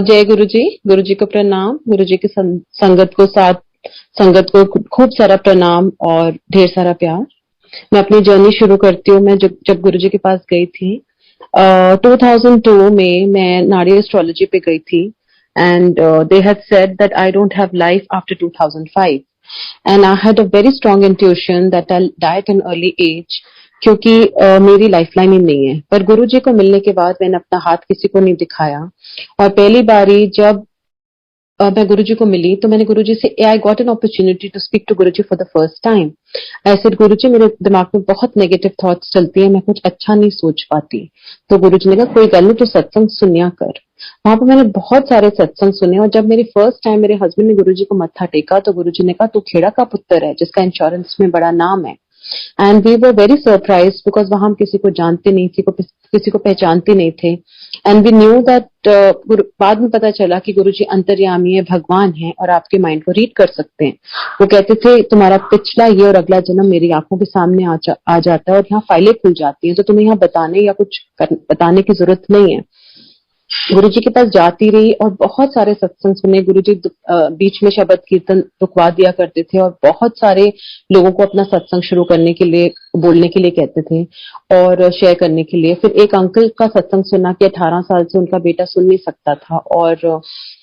जय गुरु जी। गुरु जी को प्रणाम। गुरु जी की संगत को खूब सारा प्रणाम और ढेर सारा प्यार। मैं अपनी जर्नी शुरू करती हूँ। मैं जब गुरु जी के पास गई थी 2002 में, मैं नाड़ी एस्ट्रोलॉजी पे गई थी and they had said that I don't have life after 2005 and I had a very strong intuition that I die at an early age, क्योंकि मेरी लाइफलाइन ही नहीं है। पर गुरु जी को मिलने के बाद मैंने अपना हाथ किसी को नहीं दिखाया और पहली बारी जब मैं गुरुजी को मिली तो मैंने गुरुजी से I got an opportunity to speak to Guruji for the first time. I said Guruji, मेरे दिमाग में बहुत नेगेटिव थॉट्स चलती है, मैं कुछ अच्छा नहीं सोच पाती। तो गुरुजी ने कहा कोई गल नहीं, तू सत्संग सुनिया कर। वहां पर मैंने बहुत सारे सत्संग सुने और जब मेरी फर्स्ट टाइम मेरे हस्बैंड ने गुरुजी को मत्था टेका तो गुरुजी ने कहा तू खेड़ा का पुत्र है जिसका इंश्योरेंस में बड़ा नाम है। And we were very surprise because वहां हम किसी को जानते नहीं थे, किसी को पहचानते नहीं थे। एंड वी न्यू दैट बाद में पता चला कि गुरुजी अंतर्यामी है, भगवान है और आपके माइंड को रीड कर सकते हैं। वो कहते थे तुम्हारा पिछला ये और अगला जन्म मेरी आंखों के सामने आ जाता है और यहाँ फाइलें खुल जाती हैं, तो तुम्हें यहाँ बताने या कुछ बताने की जरूरत नहीं है। गुरुजी के पास जाती रही और बहुत सारे सत्संग सुने। गुरुजी बीच में शबद कीर्तन रुकवा दिया करते थे और बहुत सारे लोगों को अपना सत्संग शुरू करने के लिए, बोलने के लिए कहते थे और शेयर करने के लिए। फिर एक अंकल का सत्संग सुना कि 18 साल से उनका बेटा सुन नहीं सकता था और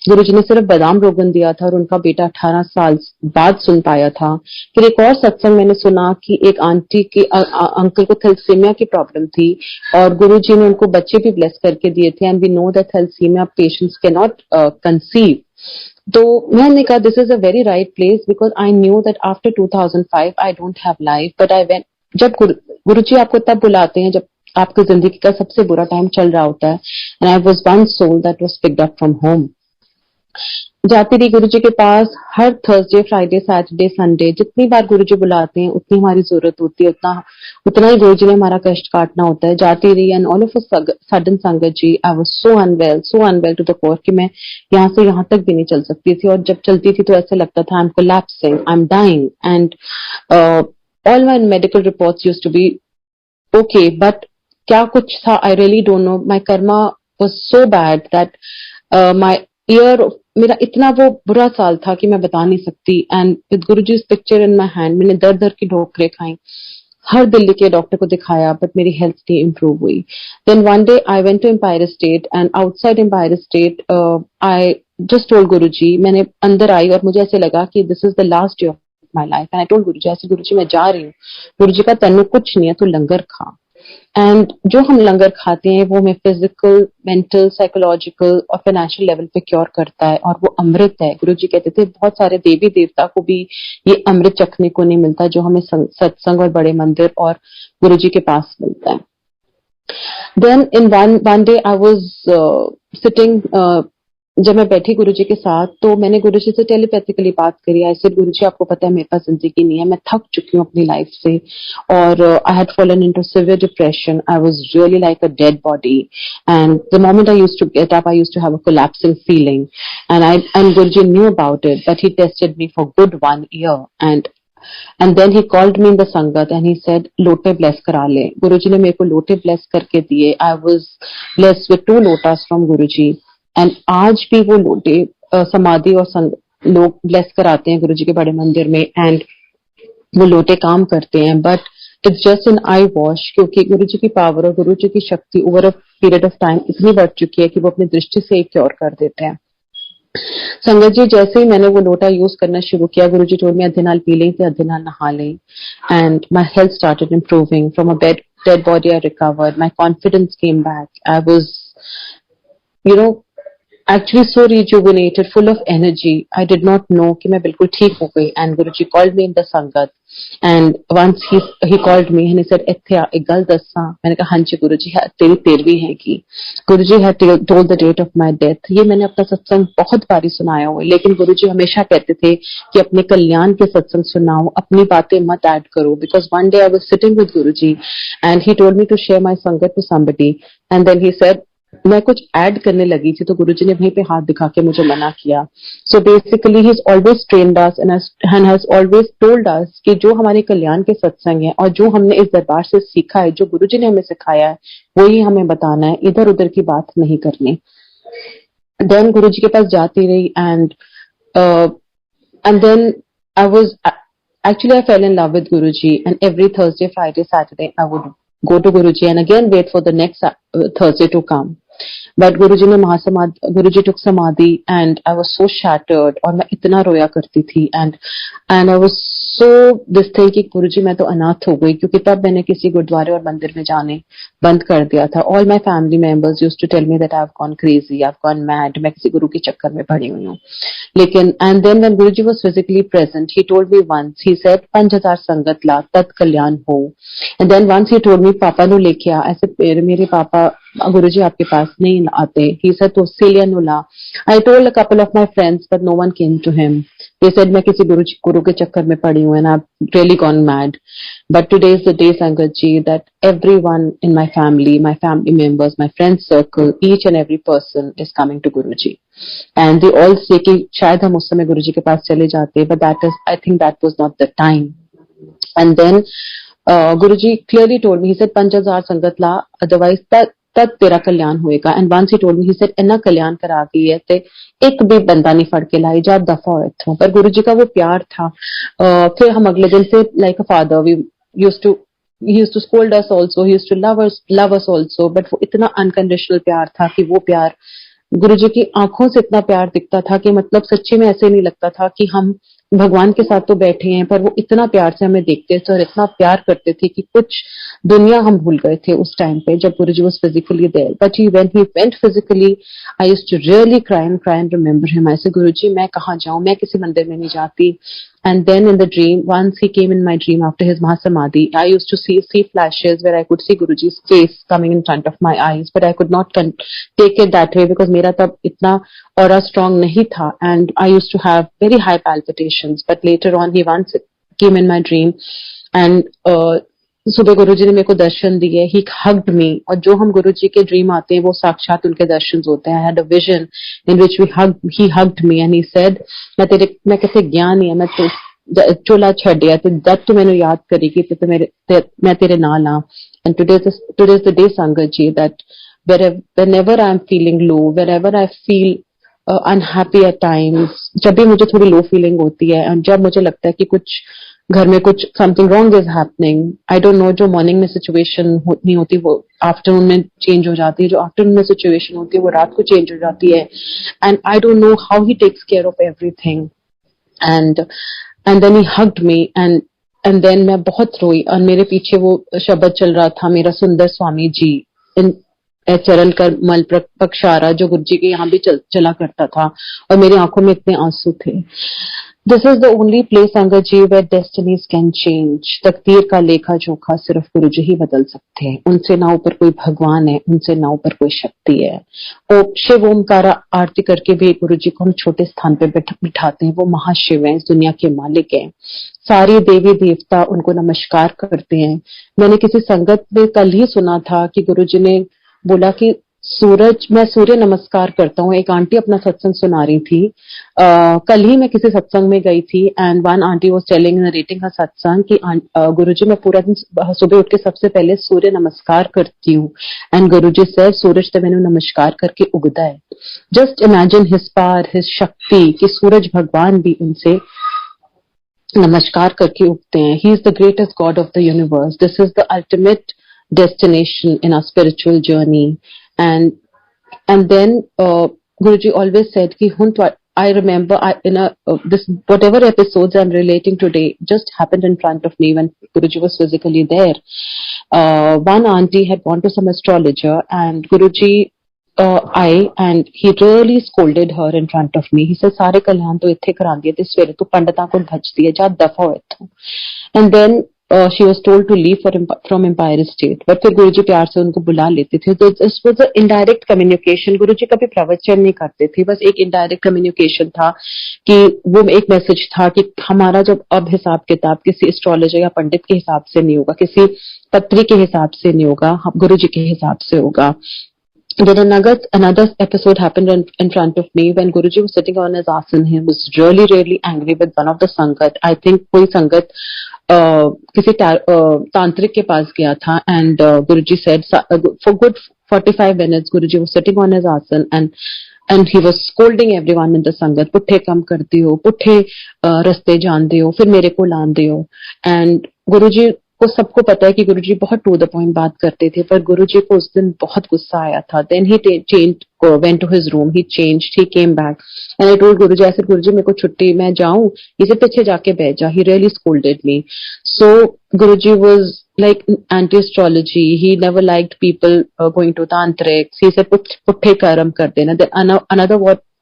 गुरुजी ने सिर्फ बादाम रोगन दिया था और उनका बेटा 18 साल बाद सुन पाया था। फिर एक और सत्संग मैंने सुना कि एक आंटी के अंकल को थैलेसीमिया की प्रॉब्लम थी और गुरुजी ने उनको बच्चे भी ब्लेस करके दिए थे। And we know that thalassemia patients can not conceive. तो मैंने कहा this is a very right place because I knew that after 2005 I don't have life, but I went. जब गुरुजी आपको तब बुलाते हैं जब आपकी जिंदगी का सबसे बुरा टाइम चल रहा होता है। And I was one soul that was picked up from home. जाती रही गुरुजी के पास हर थर्सडे, फ्राइडे, सैटरडे, संडे। जितनी बार गुरुजी बुलाते हैं उतनी हमारी जरूरत होती है, उतना ही गुरुजी ने हमारा कष्ट काटना होता है। जाती रही and all of a sudden sangat ji, I was so unwell to the core कि मैं यहाँ से यहाँ तक भी नहीं चल सकती थी और जब चलती थी तो ऐसे लगता था I am collapsing, I am dying and all my medical reports used to be okay, but क्या कुछ था I really don't know. My karma was so bad that my year, मेरा इतना वो बुरा साल था कि मैं बता नहीं सकती। And with Guruji's picture in my hand मैंने दर दर की ठोकरें खाई, हर दिल्ली के डॉक्टर को दिखाया बट मेरी हेल्थ नहीं इम्प्रूव हुई। Then one day I went to Empire State and outside Empire State I just told Guruji, मैंने अंदर आई और मुझे ऐसे लगा कि this is the last day of my life and I told Guruji, ऐसे गुरुजी मैं जा रही हूँ। गुरुजी का तन्नू कुछ नहीं है, तू लंगर खा। एंड जो हम लंगर खाते हैं वो हमें फिजिकल, मेंटल, साइकोलॉजिकल और फाइनेंशियल लेवल पे क्योर करता है और वो अमृत है। गुरुजी कहते थे बहुत सारे देवी देवता को भी ये अमृत चखने को नहीं मिलता जो हमें सत्संग और बड़े मंदिर और गुरुजी के पास मिलता है। Then in one day I was sitting, जब मैं बैठी गुरुजी के साथ तो मैंने गुरुजी से टेलीपैथिकली बात करी। ऐसे गुरुजी आपको पता है मेरे पास जिंदगी नहीं है, मैं थक चुकी हूँ अपनी लाइफ से और I had fallen into severe depression. I was really like a dead body and the moment I used to get up I used to have a collapsing feeling and Guruji knew about it but he tested me for good 1 year and then he called me in the sangat and he said Lotay bless करा ले। गुरुजी ने मेरे को लोटे bless करके दिए। I was blessed with 2 lotas from Guruji and आज भी वो लोटे समाधि और लोग ब्लेस कराते हैं गुरुजी के बड़े मंदिर में एंड वो लोटे काम करते हैं but it's just an I wash, क्योंकि गुरुजी की पावर और गुरुजी की शक्ति over a period of time इतनी बढ़ चुकी है कि वो अपनी दृष्टि से क्योर कर देते हैं। संगत जी, जैसे ही मैंने वो लोटा यूज करना शुरू किया, गुरुजी टोल्ड मी अधे नाल पी लें ते अधे नाल नहा लें and my health started improving from a dead body. I recovered, my confidence came back, I was actually so rejuvenated, full of energy. I did not know कि मैं बिल्कुल ठीक हो गई and Guruji called me in the संगत and once he called me and he said इत्थे एक गल दसा। मैंने कहा हाँ जी गुरुजी, तेरी 13वीं है की। गुरुजी had told the date of my death। ये मैंने अपना सत्संग बहुत बारी सुनाया हुआ है, लेकिन गुरुजी हमेशा कहते थे कि अपने कल्याण के सत्संग सुनाओ, अपनी बातें मत ऐड करो। because one day I was sitting with Guruji and he told me to share my संगत to somebody and then he said मैं कुछ ऐड करने लगी थी तो गुरुजी ने वहीं पे हाथ दिखा के मुझे मना किया। So basically he is always trained us and has always told us कि जो हमारे कल्याण के सत्संग है और जो हमने इस दरबार से सीखा है, जो गुरुजी ने हमें सिखाया है, वो ही हमें बताना है, इधर उधर की बात नहीं करनी। देन गुरुजी के पास जाती रही, and then I was actually I fell in love with Guruji, and every Thursday, Friday, Saturday I would go to Guruji and again wait for the next Thursday to come. But Guruji ने महासमाधि, Guruji took samadhi and I was so shattered, और मैं इतना रोया करती थी, and I was so this thing कि गुरुजी मैं तो अनाथ हो गई, क्योंकि तब मैंने किसी गुरुद्वारे और मंदिर में जाने बंद कर दिया था. All my family members used to tell me that I've gone crazy, I've gone mad, मैं किसी गुरु के चक्कर में पड़ी हुई हूँ. लेकिन and then when Guruji was physically present, he told me once, he said 5000 संगत ला तत् कल्याण हो. And then once he told me पापा नु लेके आ. ऐसे मेरे पापा गुरुजी आपके पास नहीं आते. He said तो सिलिया नु ला. I told a couple of my friends but no one came to him. They said मैं किसी गुरु के चक्कर में पड़ी हूँ and I've really gone mad. But today is the day, Sangat ji, that everyone in my family members, my friend circle, each and every person is coming to Guruji. And they all say कि शायद हम उस समय गुरुजी के पास चले जाते, but I think that was not the time. And then Guruji clearly told me, he said 5000 संगत ला, otherwise तब तेरा कल्याण होएगा. And once he told me, he said इन्ना कल्याण करा गई है ते एक भी बंदा नहीं फड़ के लाई, जा दफा हो इत्थों. पर गुरुजी का वो प्यार था. फिर हम अगले दिन से like a father, he used to scold us also, he used to love us also, but वो इतना unconditional प्यार था कि वो प्यार गुरुजी की आंखों से इतना प्यार दिखता था कि मतलब सच्ची में ऐसे नहीं लगता था कि हम भगवान के साथ तो बैठे हैं, पर वो इतना प्यार से हमें देखते थे और इतना प्यार करते थे कि कुछ दुनिया हम भूल गए थे उस टाइम पे जब Guruji was physically there. But when he went physically, I used to really cry and remember him. ऐसे गुरुजी मैं कहाँ जाऊं, मैं किसी मंदिर में नहीं जाती. And then in the dream, once he came in my dream after his Mahasamadhi, I used to see flashes where I could see Guruji's face coming in front of my eyes, but I could not take it that way because मेरा तब इतना aura strong नहीं था, and I used to have very high palpitations. But later on, he once came in my dream, and सुबह गुरुजी ने मेरे को दर्शन दिए. He hugged me, और जो हम गुरुजी के ड्रीम आते हैं वो साक्षात उनके दर्शन होते हैं. I had a vision in which he hugged me and he said, मैं कैसे ज्ञान है, मैं तो चोला छड़ दिया ते दत्त तू मैंने याद करेगी तो मैं तेरे नाल आ. And today's the day, Sangat ji, that whenever I'm feeling low, wherever I feel unhappy at times, जब भी मुझे थोड़ी लो फीलिंग होती है और जब मुझे लगता है कि कुछ घर में कुछ something wrong is happening, I don't no, जो मॉर्निंग में सिचुएशन नहीं होती वो आफ्टरनून में चेंज हो जाती है, जो आफ्टरनून में सिचुएशन होती है वो रात को चेंज हो जाती है. And I don't know how he takes care of everything. And then he hugged me and then मैं बहुत रोई. और मेरे पीछे वो शब्द चल रहा था, मेरा सुंदर स्वामी जी इन चरण कर मल पक्षारा, जो गुरुजी के यहाँ भी चला करता था, और मेरी आंखों में इतने आंसू थे. This is the only place, Sangat ji, where destinies can change. तकदीर का लेखा जोखा सिर्फ गुरुजी ही बदल सकते हैं. उनसे ना ऊपर कोई भगवान है, उनसे ना ऊपर कोई शक्ति है. शिव ओमकार आरती करके भी गुरुजी को हम छोटे स्थान पे बिठाते हैं. वो महाशिव हैं, इस दुनिया के मालिक हैं. सारी देवी देवता उनको नमस्कार करते हैं. मैंने किसी संगत में कल ही सुना था कि गुरुजी ने बोला कि मैं सूर्य नमस्कार करता हूँ. एक आंटी अपना सत्संग सुना रही थी. कल ही मैं किसी सत्संग में गई थी and one aunty was telling narrating her satsang कि गुरुजी मैं पूरा दिन सुबह उठ के सबसे पहले सूर्य नमस्कार करती हूँ. एंड गुरुजी सर सूरज तो मैंने नमस्कार करके उगता है. Just imagine his power, his शक्ति, कि सूरज भगवान भी उनसे नमस्कार करके उगते हैं. He is the greatest God of the universe. This is the ultimate destination in our spiritual journey. And then Guruji always said ki I remember this whatever episodes I'm relating today just happened in front of me when Guruji was physically there. One auntie had gone to some astrologer and Guruji and he really scolded her in front of me. He said सारे कल्याण तो इत्थे करांदी है ते सवेरे तू पंडितां कोल भजदी है, जा दफा हो इत्थों. And then she was told to leave from Empire State. But फिर गुरुजी प्यार से उनको बुला लेते थे. तो this was an indirect communication. गुरुजी कभी प्रवचन नहीं करते थे, बस एक indirect communication था कि वो एक मैसेज था कि हमारा जब अब हिसाब किताब किसी एस्ट्रोलॉजर या पंडित के हिसाब से नहीं होगा, किसी पत्री के हिसाब से नहीं होगा, गुरुजी के हिसाब से होगा. Then another episode happened in front of me when Guruji was sitting on his asana. He was really angry with one of the sangat. I think कोई संगत किसी तांत्रिक के पास गया था. And Guruji said for good 45 minutes Guruji was sitting on his asana and and he was scolding everyone in the sangat, पुट्ठे कम करते हो, पुट्ठे रास्ते जानते हो, फिर मेरे को लांदे हो. And गुरुजी को सबको पता है कि गुरुजी बहुत टू द पॉइंट बात करते थे, पर गुरुजी को उस दिन बहुत गुस्सा आया था. Then he changed, went to his room, he changed, he came back, and I told Guruji, I said, गुरुजी मेरे को छुट्टी, मैं जाऊं, इसे पीछे जाके बैठ जा. He really scolded me. So Guruji was like anti-astrology. He never liked people going to tantrics. He said, putthe karam kar dena. Then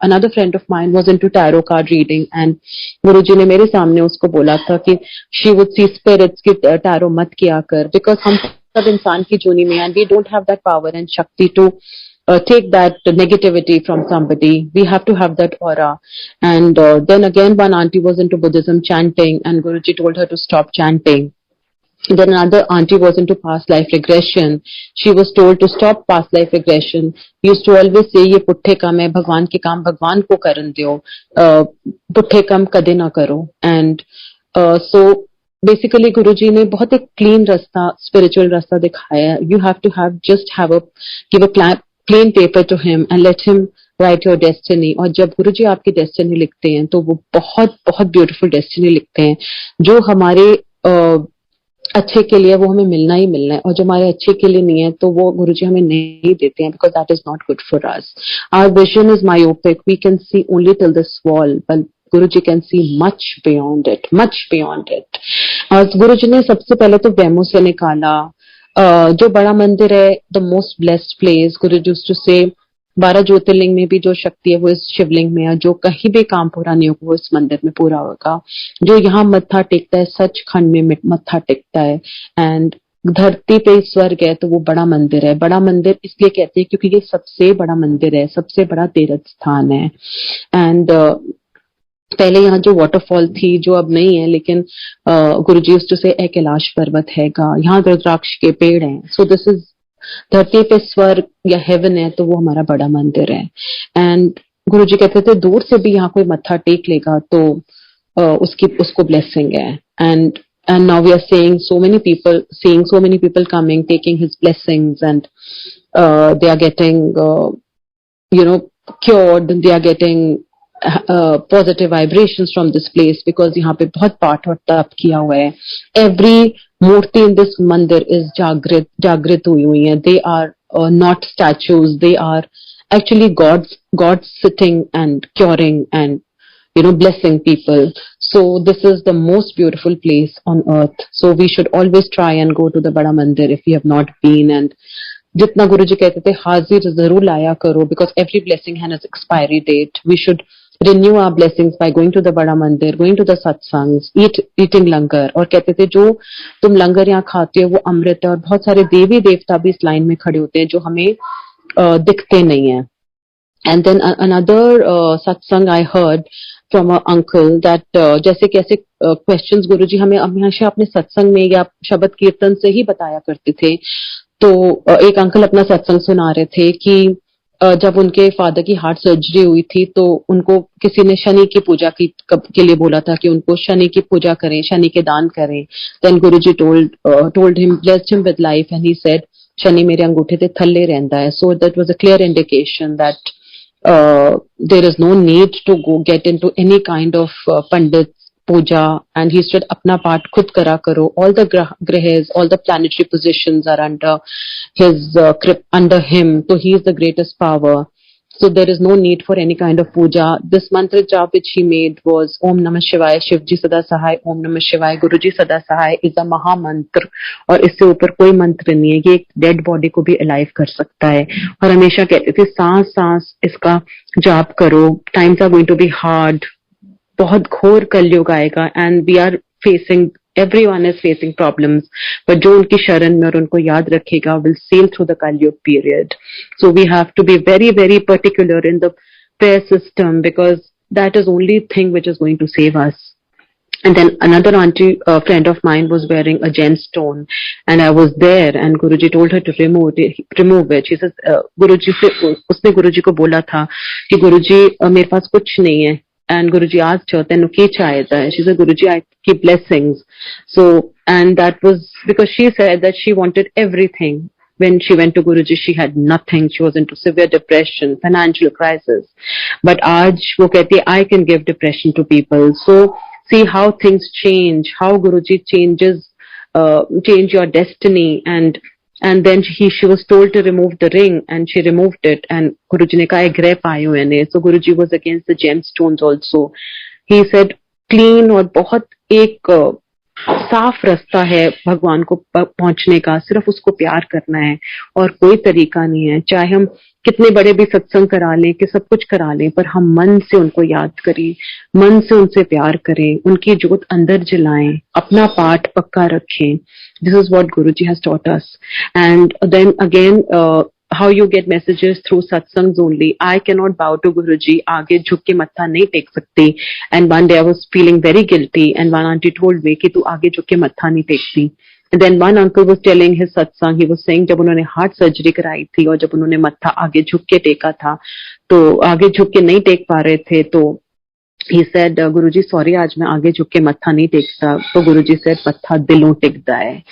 another friend of mine was into tarot card reading, and Guruji ने मेरे सामने उसको बोला था कि she would see spirits कि tarot मत किया कर, because हम सब इंसान की जोनी में, and we don't have that power and shakti to take that negativity from somebody. We have to have that aura. And then again, one auntie was into Buddhism chanting, and Guruji told her to stop chanting. Then another auntie was into past life regression. She was told to stop past life regression. He used to always say, ये पुट्ठे काम है, भगवान के काम भगवान को करन दियो, पुट्ठे काम कदे ना करो. And so basically Guruji ने बहुत एक clean रास्ता, spiritual रास्ता दिखाया. You have to give a plain paper to him and let him write your destiny. और जब गुरुजी आपकी डेस्टिनी लिखते हैं तो वो बहुत बहुत ब्यूटीफुल डेस्टिनी लिखते हैं, जो हमारे अच्छे के लिए वो हमें मिलना ही मिलना है, और जो हमारे अच्छे के लिए नहीं है तो वो गुरुजी हमें नहीं देते हैं, because that is not good for us. Our vision is myopic. We can see only till this wall, but Guruji can see much beyond it, much beyond it. और गुरुजी ने सबसे पहले तो वेमो से निकाला, जो बड़ा मंदिर है, the most blessed place. Guruji used to say 12 ज्योतिर्लिंग में भी जो शक्ति है वो इस शिवलिंग में है. जो कहीं भी काम पूरा नहीं होगा वो इस मंदिर में पूरा होगा. जो यहाँ मत्था टेकता है सचखंड में मत्था टेकता है. एंड धरती पे स्वर्ग है तो वो बड़ा मंदिर है. बड़ा मंदिर इसलिए कहते हैं क्योंकि ये सबसे बड़ा मंदिर है, सबसे बड़ा तीर्थ स्थान है. एंड पहले यहाँ जो वाटरफॉल थी जो अब नहीं है, लेकिन गुरुजी यूज्ड टू से कैलाश पर्वत हैगा, यहाँ रुद्राक्ष के पेड़ हैं. सो दिस इज धरती पे स्वर्ग या हेवन है तो वो हमारा बड़ा मंदिर है. एंड गुरुजी कहते थे दूर से भी यहाँ कोई मत्था टेक लेगा तो उसको ब्लेसिंग है. And now we are seeing so many people coming, taking his blessings, and they are getting cured. They are getting positive vibrations from this place, because यहाँ पे बहुत पाठ और तप किया हुआ है. Every मूर्ति in this मंदिर is जागृत हुई है. They are not statues. They are actually gods sitting and curing and blessing people. So this is the most beautiful place on earth. So we should always try and go to the Bada Mandir if we have not been. And जितना गुरुजी कहते थे हाजिर जरूर लाया करो, because every blessing has its expiry date. We should renew our blessings by going to the Bada Mandir, going to the satsangs, eating langar. और कहते थे जो तुम लंगर यहाँ खाते हो वो अमृत है. और बहुत सारे देवी देवता भी इस लाइन में खड़े होते हैं जो हमें दिखते नहीं है. And then another satsang I heard from an uncle that जैसे कैसे questions गुरुजी हमें हमेशा अपने सत्संग में या शबद कीर्तन से ही बताया करते थे. तो एक अंकल अपना सत्संग सुना रहे थे कि जब उनके फादर की हार्ट सर्जरी हुई थी तो उनको किसी ने शनि की पूजा के लिए बोला था कि उनको शनि की पूजा करें, शनि के दान करें. Then Guruji told him, blessed him with life, and he said Shani मेरे अंगूठे ते थल्ले रहंदा है. So that was a clear indication that there is no need to go get into any kind of pandit puja. And he said apna part khud kara karo. All the grahas, all the planetary positions are under his under him, so he is the greatest power. So there is no need for any kind of puja. This mantra jaap which he made was Om Namah Shivaya, Shivji Sada Sahai, Om Namah Shivaya, Guruji Sada Sahai is a maha mantra. और इससे ऊपर कोई मंत्र नहीं है. ये एक dead body को भी अलाइव कर सकता है. और हमेशा कहते थे सांस सांस इसका जाप करो. Times are going to be hard. बहुत घोर कलयुग आएगा. And we are facing, everyone is facing problems, but जो उनकी शरण में और उनको याद रखेगा will sail through the Kalyug period. So we have to be very, very particular in the prayer system, because that is only thing which is going to save us. And then another auntie, friend of mine, was wearing a gemstone, and I was there, and Guruji told her to remove it. She says, Guruji से उसने गुरुजी को बोला था कि गुरुजी मेरे पास कुछ नहीं है. And Guruji asked her, "Tenu ke chaheta hai?" She said, "Guruji, I keep blessings." So, and that was because she said that she wanted everything when she went to Guruji, she had nothing. She was into severe depression, financial crisis. But aaj wo kehti hai, I can give depression to people. So see how things change, how Guruji change your destiny. And then she was told to remove the ring, and she removed it. And Guruji ne kaha, greh paayo ene. So Guruji was against the gemstones also. He said, clean और बहुत एक साफ रास्ता है भगवान को पहुंचने का, सिर्फ उसको प्यार करना है और कोई तरीका नहीं है। चाहे हम कितने बड़े भी सत्संग करा लें, कि सब कुछ करा लें, पर हम मन से उनको याद करें, मन से उनसे प्यार करें, उनकी जोत अंदर जलाएं, अपना पाठ पक्का रखें। This is what Guruji has taught us. And then again how you get messages through satsangs only. I cannot bow to Guruji, आगे झुक के मत्था नहीं टेक सकती। And one day I was feeling very guilty, and one auntie told me कि तू आगे झुक के मत्था नहीं टेकती। And then one uncle was telling his satsang, he was saying जब उन्होंने हार्ट सर्जरी कराई थी और जब उन्होंने मत्था आगे झुक के टेका था, तो आगे झुक के नहीं टेक पा रहे थे, तो he said, Guruji sorry, आज मैं आगे झुक के मत्था नहीं टेकता। तो Guruji said, मत्था दिलों टेकता है।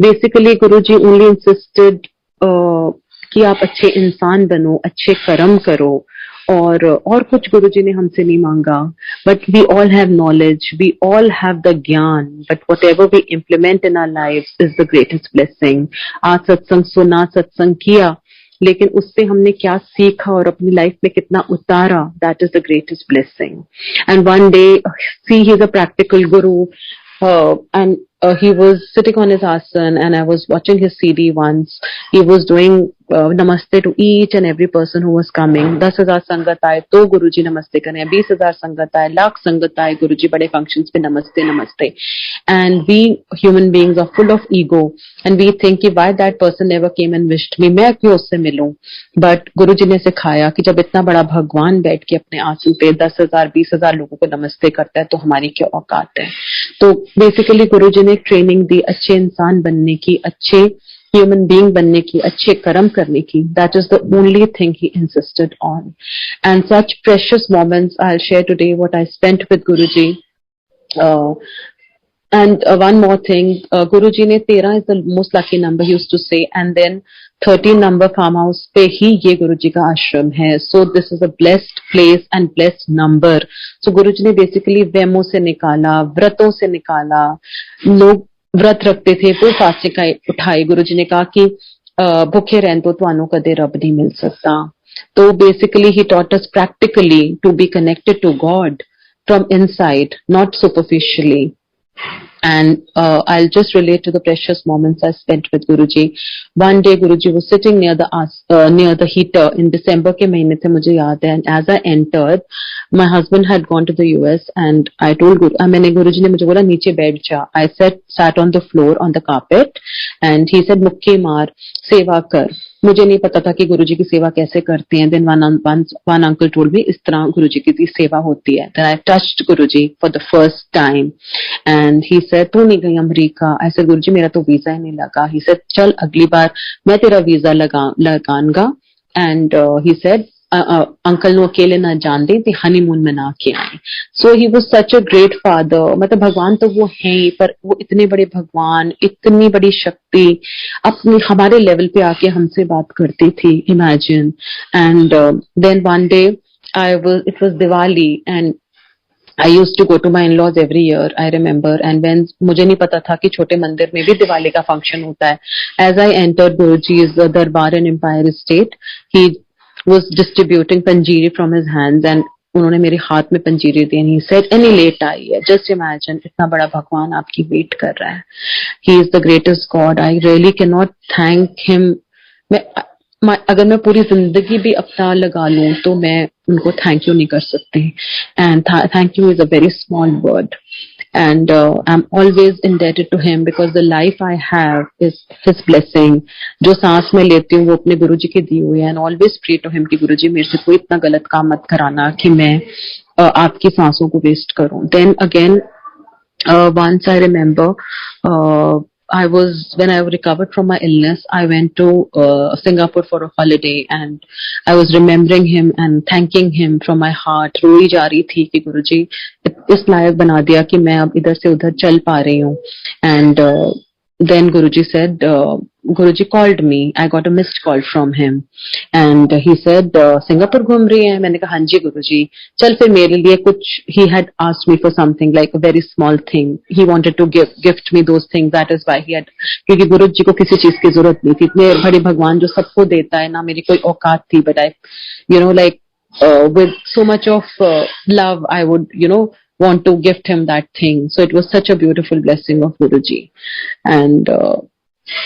Basically Guruji only insisted कि आप अच्छे इंसान बनो, अच्छे कर्म करो, और कुछ गुरुजी ने हमसे नहीं मांगा। But we all have knowledge, we all have the gyan, but whatever we implement in our life is the greatest blessing. आज सत्संग सुना, सत्संग किया, लेकिन उससे हमने क्या सीखा और अपनी लाइफ में कितना उतारा, that is the greatest blessing. And one day see he is a practical guru, and he was sitting on his asan, and I was watching his CD once. He was doing namaste to each and every person who was coming. 10,000 संगत आए तो गुरुजी नमस्ते करें, 20,000 संगत आए, लाख संगत आए, गुरुजी बड़े functions पे नमस्ते नमस्ते। And we human beings are full of ego, and we think कि why that person never came and wished me, मैं क्यों उससे मिलूं। But गुरुजी ने सिखाया कि जब इतना बड़ा भगवान बैठ के अपने आसन पे 10,000 20,000 लोगों को नमस्ते करता है, तो हमारी क्या औकात है। तो बेसिकली गुरुजी ने ट्रेनिंग दी अच्छे इंसान बनने की, अच्छे ह्यूमन बीइंग बनने की, अच्छे कर्म करने की। That is the only thing he insisted on. And such precious moments I will share today what I spent with Guruji. And one more thing, Guruji ne 13 is the most lucky number, he used to say, and then 13 number farmhouse पे ही ये गुरुजी का आश्रम है। So this is a blessed place and blessed number. So गुरुजी ने basically वेमो से निकाला, व्रतों से निकाला, लोग व्रत रखते थे तो फास्टिंग उठाई। गुरुजी ने कहा कि भूखे रहन तो तुहानू कदे रब नहीं मिल सकता। तो basically he taught us practically to be connected to God from inside, not superficially. And I'll just relate to the precious moments I spent with Guruji. One day Guruji was sitting near the heater in December के महीने थे, मुझे याद है। And as I entered, my husband had gone to the US, and I told Guruji ने मुझे बोला नीचे बैठ जा। I sat on the floor on the carpet, and he said मुक्की मार, सेवा कर। मुझे नहीं पता था कि गुरुजी की सेवा कैसे करते हैं। Then one uncle told me इस तरह गुरुजी की सेवा होती है। Then I touched Guruji for the first time, and he said तू नहीं गई अमेरिका। I said गुरुजी मेरा तो वीजा ही नहीं लगा। He said चल अगली बार मैं तेरा वीजा लगाऊंगा। And he said अंकल नो अकेले ना जान दे, ते हनीमून मना के आए। So he was such a great father. मतलब भगवान तो वो है ही, पर वो इतने बड़े भगवान, इतनी बड़ी शक्ति अपनी हमारे लेवल पे आके हमसे बात करती थी, imagine. And then one day it was Diwali, and I used to go to my in-laws every year, I remember, and when मुझे नहीं पता था कि छोटे मंदिर में भी दिवाली का फंक्शन होता है। As I entered Guruji's दरबार in Empire State, he was distributing panjiri from his hands, and उन्होंने मेरे हाथ में पंजीरी दी, and he said any late आई है, just imagine इतना बड़ा भगवान आपकी वेट कर रहा है। He is the greatest God. I really cannot thank him. अगर मैं पूरी जिंदगी भी अपना लगा लूं तो मैं उनको थैंक यू नहीं कर सकती। And thank you is a very small word, and I am always indebted to him because the life I have is his blessing. जो सांस में लेती हूँ वो अपने गुरुजी की दी हुई है, and always pray to him कि गुरुजी मेरे से कोई इतना गलत काम मत कराना कि मैं आपकी सांसों को वेस्ट करूं। Then again once I remember, when I recovered from my illness, I went to Singapore for a holiday, and I was remembering him and thanking him from my heart. रोई जा रही थी कि गुरुजी इस लायक बना दिया कि मैं अब इधर से उधर चल पा रही हूँ। And then Guruji said, Guruji called me. I got a missed call from him, and he said, "Singapore घूम रही है?" मैंने कहा, "हाँ जी गुरुजी." चल फिर मेरे लिए कुछ. He had asked me for something like a very small thing. He wanted to gift me those things. That is why he had. क्योंकि गुरुजी को किसी चीज की जरूरत नहीं थी. इतने बड़े भगवान जो सबको देता है ना, मेरी कोई औकात थी. But I, like with so much of love, I would, want to gift him that thing. So it was such a beautiful blessing of Guruji.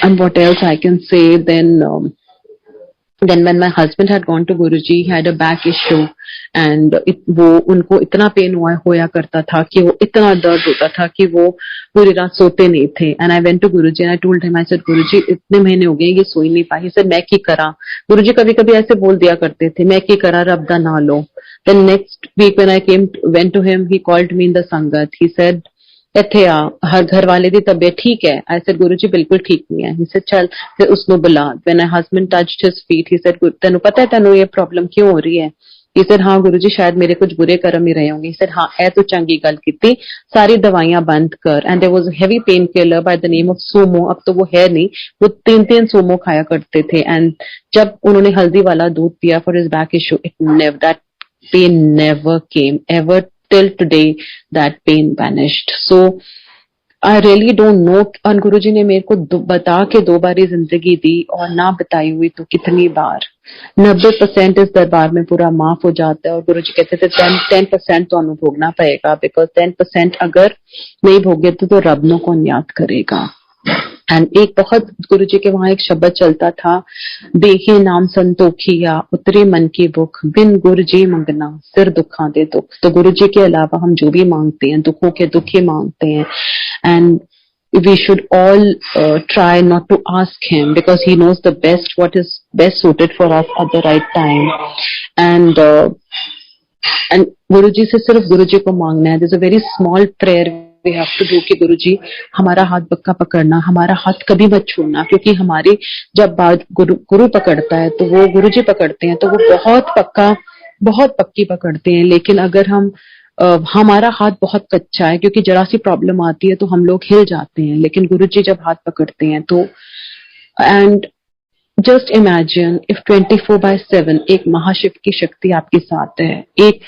And what else I can say, then when my husband had gone to Guruji, he had a back issue, and वो उनको इतना pen होया करता था कि वो इतना दर्द होता था कि वो पूरी रात सोते नहीं थे. And I went to Guruji and I told him, I said, Guruji इतने महीने हो गए ये सो ही नहीं पाई. He said, मैं की करा. गुरुजी कभी कभी ऐसे बोल दिया करते थे, मैं की करा रब दा ना लो. Then next week when I went to him, he called me in the sangat. He said, ਇੱਥੇ ਆ, ਹਰ ਘਰ ਵਾਲੇ ਦੀ ਤਬੀयत ठीक है? I said, गुरुजी बिल्कुल ठीक नहीं है. He said, चल फिर उसको बुला. When my husband touched his feet, he said, तेनू पता है तेनू ये प्रॉब्लम क्यों हो रही है? He said, हाँ गुरुजी शायद मेरे कुछ बुरे कर्म ही रहे होंगे. He said, हाँ ऐ तो चंगी गल कीती, सारी दवाइयां बंद कर. And there was a heavy painkiller by the name of Sumo. अब तो वो है नहीं, वो 3 Sumo खाया करते थे. And जब उन्होंने हल्दी वाला दूध पिया for his back issue, that pain never came ever. Till today that pain vanished. So I really don't know. और गुरुजी ने मेरे को बता के 2 बार जिंदगी दी, और ना बताई हुई तो कितनी बार. 90% इस दरबार में पूरा माफ हो जाता है. और गुरुजी कहते थे 10% तो हमें भोगना पड़ेगा, बिकॉज 10% अगर नहीं भोगे तो रब नो कौन याद करेगा. एंड एक बहुत गुरुजी के वहां एक शब्द चलता था, देहे नाम संतोखिया उतरे मन की भुख, बिन गुरुजी मंगना सिर दुखा दे दुख. तो गुरुजी के अलावा हम जो भी मांगते हैं दुखों के दुख ही मांगते हैं. And we should all try not to ask him, because he knows the best, what is best suited for us at the right time. And गुरुजी से सिर्फ गुरुजी को मांगना है. there's a very small prayer we have to do कि गुरुजी हमारा हाथ पक्का पकड़ना, हमारा हाथ कभी मत छोड़ना. क्योंकि हमारी जब बात गुरु पकड़ता है तो वो गुरुजी पकड़ते हैं तो वो बहुत पक्की पकड़ते हैं. लेकिन अगर हमारा हाथ बहुत कच्चा है, क्योंकि जरा सी प्रॉब्लम आती है तो हम लोग हिल जाते हैं. लेकिन गुरुजी जब हाथ पकड़ते हैं तो, एंड जस्ट इमेजिन इफ 24/7 एक महाशिव की शक्ति आपके साथ है, एक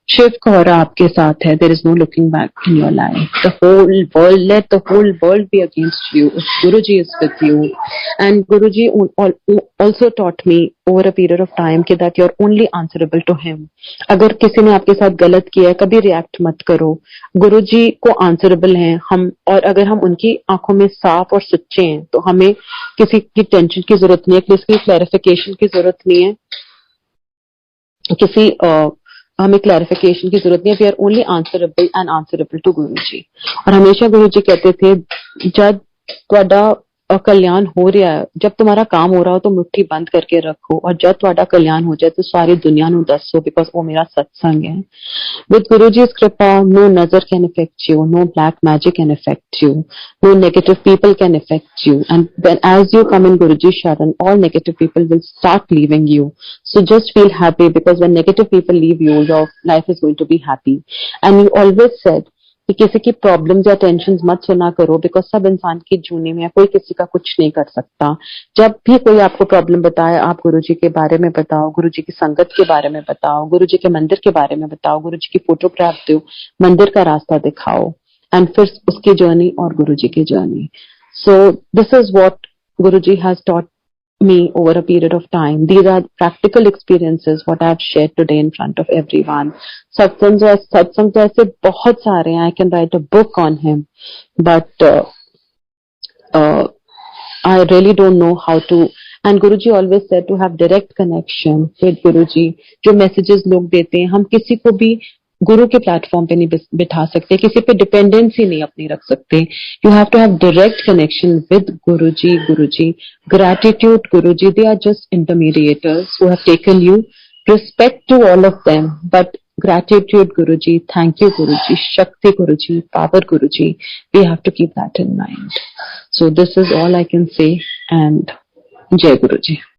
शिव का औरा आपके साथ है, there is no looking back in your life. The whole world, let the whole world be against you if Guruji is with you. And Guruji also taught me over a period of time that you're only answerable to him. अगर किसी ने आपके साथ गलत किया है, कभी react मत करो. गुरुजी को आंसरेबल हैं हम, और अगर हम उनकी आंखों में साफ और सच्चे हैं तो हमें किसी की टेंशन की जरूरत नहीं है, किसी की क्लैरिफिकेशन की जरूरत नहीं है, हमें क्लैरिफिकेशन की जरूरत नहीं है. We are only answerable and answerable to Guruji. और हमेशा गुरुजी कहते थे, जब ਤੁਹਾਡਾ कल्याण हो रहा है, जब तुम्हारा काम हो रहा हो तो मुट्ठी बंद करके रखो, और जब ਤੁਹਾਡਾ कल्याण हो जाए तो सारी दुनिया ਨੂੰ ਦੱਸੋ, बिकॉज वो मेरा सत्संग है. With Guruji's kripa, no nazar can affect you, no black magic can affect you, no negative people can affect you. And when as you come in Guruji's sharan, all negative people will start leaving you. So just feel happy, because when negative people leave you, your life is going to be happy. And you always said कि किसी की problems या tension मत सुना करो, because सब इंसान की जूनी में कोई किसी का कुछ नहीं कर सकता. जब भी कोई आपको प्रॉब्लम बताए, आप गुरुजी के बारे में बताओ, गुरुजी की संगत के बारे में बताओ, गुरुजी के मंदिर के बारे में बताओ, गुरुजी की फोटोग्राफ दो, मंदिर का रास्ता दिखाओ, एंड फिर उसकी जर्नी और गुरुजी की journey. So this is what Guruji has taught me over a period of time. These are practical experiences what I have shared today in front of everyone. Satsang तो ऐसे बहुत सारे हैं. I can write a book on him, but I really don't know how to. And Guruji always said to have direct connection with Guruji. जो messages लोग देते हैं, हम किसी को भी गुरु के प्लेटफॉर्म पे नहीं बिठा सकते, किसी पे डिपेंडेंसी नहीं अपनी रख सकते. You have to have direct connection with Guruji. Gratitude Guruji, they are just intermediators who have taken you. Respect to all of them, but gratitude Guruji, thank you Guruji, Shakti Guruji, power Guruji, we have to keep that in mind. So this is all I can say, and Jai Guruji.